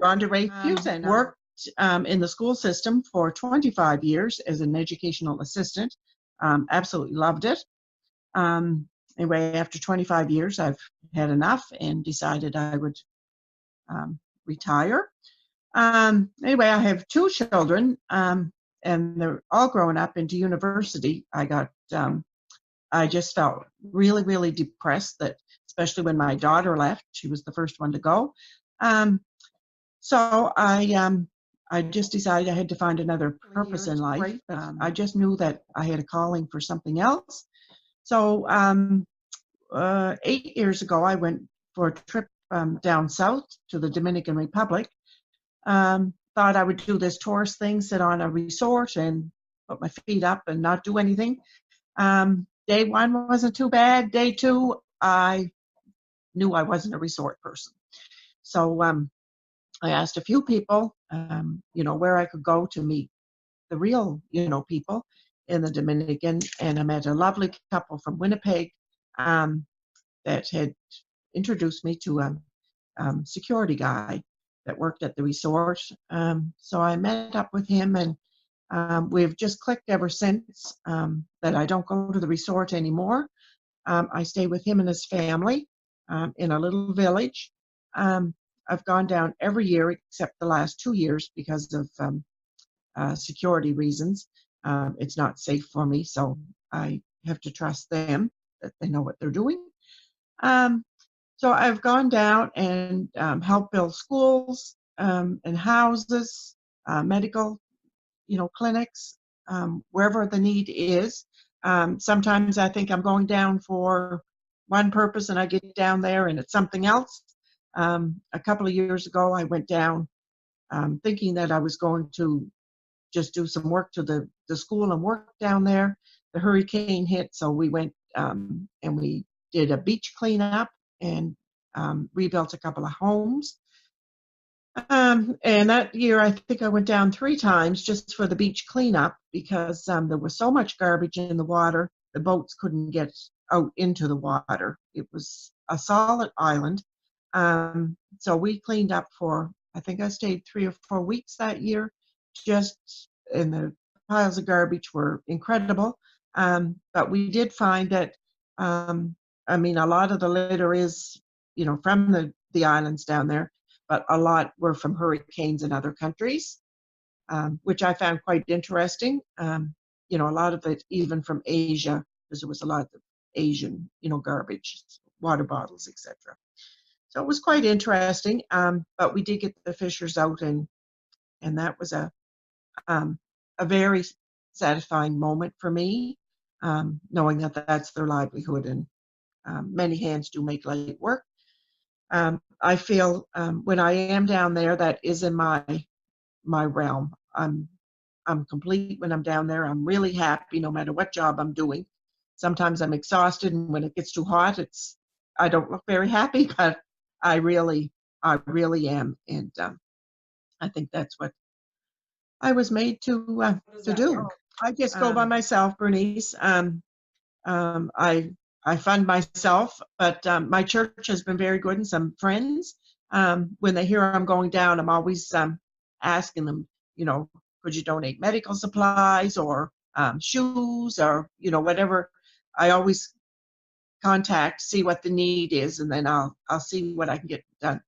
Rhonda Rafuse, and worked in the school system for 25 years as an educational assistant. Absolutely loved it. Anyway, after 25 years, I've had enough and decided I would retire. Anyway, I have two children, and they're all grown up into university. I just felt really, really depressed that, especially when my daughter left, she was the first one to go. So I just decided I had to find another purpose in life. I just knew that I had a calling for something else. So 8 years ago, I went for a trip down south to the Dominican Republic. Thought I would do this tourist thing, sit on a resort and put my feet up and not do anything. Day one wasn't too bad. Day two, I knew I wasn't a resort person. So I asked a few people, where I could go to meet the real, people in the Dominican, and I met a lovely couple from Winnipeg that had introduced me to a security guy that worked at the resort. So I met up with him, and we've just clicked ever since. That I don't go to the resort anymore. I stay with him and his family in a little village. I've gone down every year except the last 2 years because of security reasons. It's not safe for me, so I have to trust them that they know what they're doing. So I've gone down and helped build schools and houses, medical, clinics, wherever the need is. Sometimes I think I'm going down for one purpose and I get down there and it's something else. A couple of years ago, I went down thinking that I was going to just do some work to the school and work down there. The hurricane hit, so we went and we did a beach cleanup and rebuilt a couple of homes. And that year, I think I went down 3 times just for the beach cleanup because there was so much garbage in the water, the boats couldn't get out into the water. It was a solid island. So we cleaned up for, I think I stayed 3 or 4 weeks that year, and the piles of garbage were incredible. But we did find that, a lot of the litter is, from the islands down there, but a lot were from hurricanes in other countries, which I found quite interesting. A lot of it even from Asia, because there was a lot of Asian, garbage, water bottles, etc. So it was quite interesting, but we did get the fishers out, and that was a very satisfying moment for me, knowing that that's their livelihood, and many hands do make light work. I feel when I am down there, that is in my realm. I'm complete when I'm down there. I'm really happy no matter what job I'm doing. Sometimes I'm exhausted, and when it gets too hot, I don't look very happy, but I really am, and I think that's what I was made to do. I just go by myself, Bernice. I fund myself, but my church has been very good, and some friends. When they hear I'm going down, I'm always asking them, could you donate medical supplies or shoes or whatever. I always see what the need is, and then I'll see what I can get done.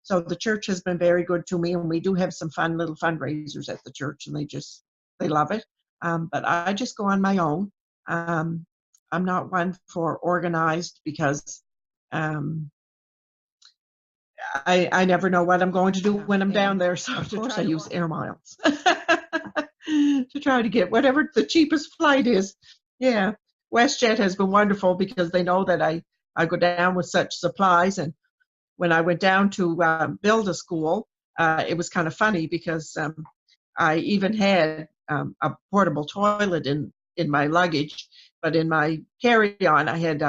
So the church has been very good to me, and we do have some fun little fundraisers at the church, and they love it. But I just go on my own. I'm not one for organized because I never know what I'm going to do when I'm down there. So of course I use air miles to try to get whatever the cheapest flight is. Yeah. WestJet has been wonderful because they know that I go down with such supplies. And when I went down to build a school, it was kind of funny because I even had a portable toilet in my luggage, but in my carry-on I had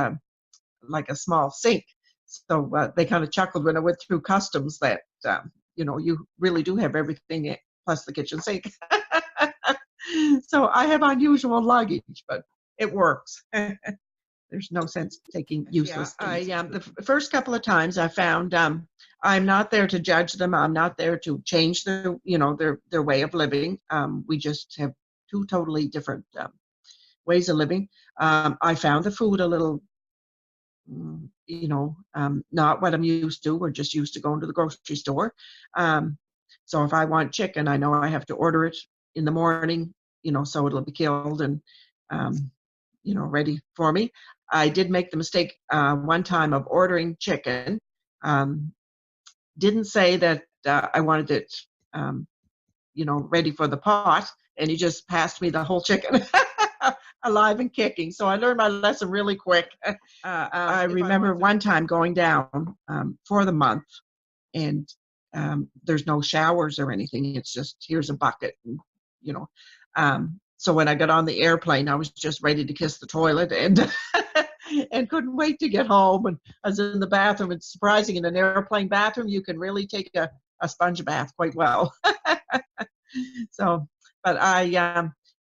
like a small sink. So they kind of chuckled when I went through customs that you really do have everything plus the kitchen sink. So I have unusual luggage, but it works. There's no sense taking Yeah, useless things. The first couple of times I found I'm not there to judge them. I'm not there to change their, their way of living. We just have two totally different ways of living. I found the food a little, not what I'm used to. We're just used to going to the grocery store. So if I want chicken, I know I have to order it in the morning, so it'll be killed and, ready for me. I did make the mistake one time of ordering chicken. Didn't say that I wanted it, ready for the pot, and he just passed me the whole chicken, alive and kicking. So I learned my lesson really quick. I remember one time going down for the month, and there's no showers or anything. It's just here's a bucket, and, so when I got on the airplane, I was just ready to kiss the toilet and and couldn't wait to get home. And I was in the bathroom. It's surprising in an airplane bathroom, you can really take a sponge bath quite well. So, but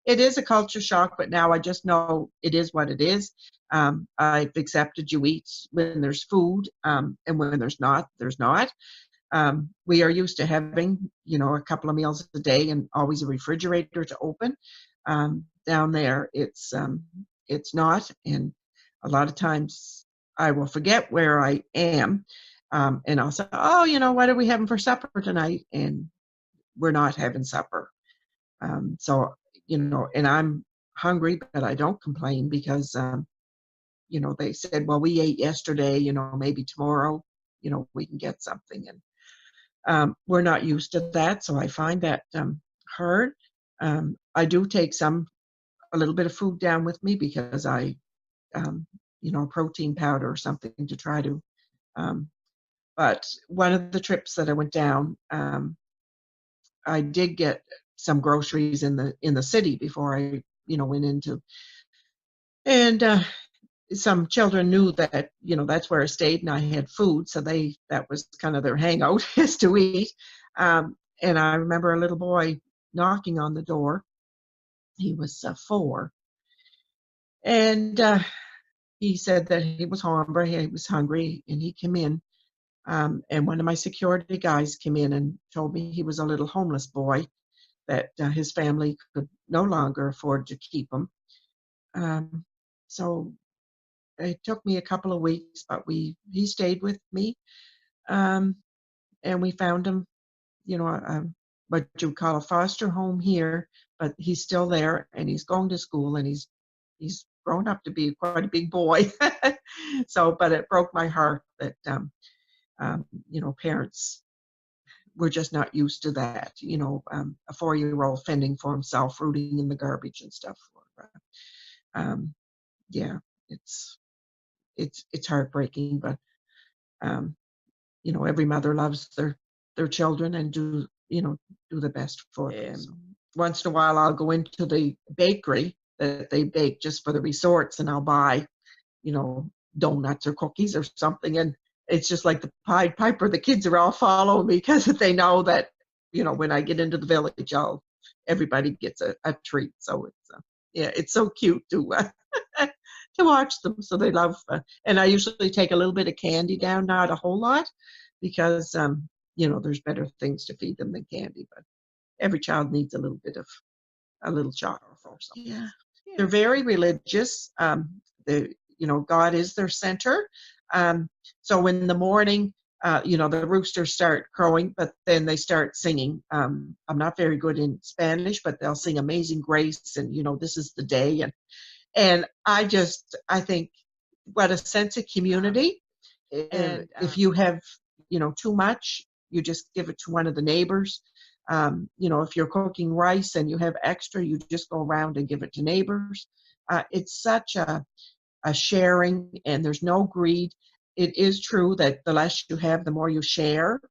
it is a culture shock, but now I just know it is what it is. I've accepted you eat when there's food, and when there's not, there's not. We are used to having, a couple of meals a day and always a refrigerator to open. Down there, it's not, and a lot of times I will forget where I am, and I'll say, "Oh, what are we having for supper tonight?" And we're not having supper. So, and I'm hungry, but I don't complain because, they said, "Well, we ate yesterday. Maybe tomorrow, we can get something." And we're not used to that, so I find that hard. I do take a little bit of food down with me because protein powder or something to try to. But one of the trips that I went down, I did get some groceries in the city before I, went into, and some children knew that, that's where I stayed and I had food, so that was kind of their hangout is to eat. And I remember a little boy knocking on the door. He was 4, and he said that he was hungry, and he came in. And one of my security guys came in and told me he was a little homeless boy, that his family could no longer afford to keep him. So it took me a couple of weeks, but he stayed with me, and we found him, what you would call a foster home here, but he's still there and he's going to school and he's grown up to be quite a big boy. So, but it broke my heart that parents were just not used to that. A 4-year-old fending for himself, rooting in the garbage and stuff. Yeah, it's heartbreaking, but every mother loves their children and do the best for them. So once in a while, I'll go into the bakery that they bake just for the resorts, and I'll buy, donuts or cookies or something, and it's just like the Pied Piper. The kids are all following me because they know that, when I get into the village, everybody gets a treat. So it's so cute to to watch them. So they love, and I usually take a little bit of candy down, not a whole lot, because there's better things to feed them than candy. But every child needs a little bit of a little chocolate or something. Yeah, they're very religious. God is their center. So in the morning, the roosters start crowing, but then they start singing. I'm not very good in Spanish, but they'll sing Amazing Grace, and this is the day, and I think what a sense of community. And if you have, too much, you just give it to one of the neighbors. If you're cooking rice and you have extra, you just go around and give it to neighbors. It's such a sharing, and there's no greed. It is true that the less you have, the more you share.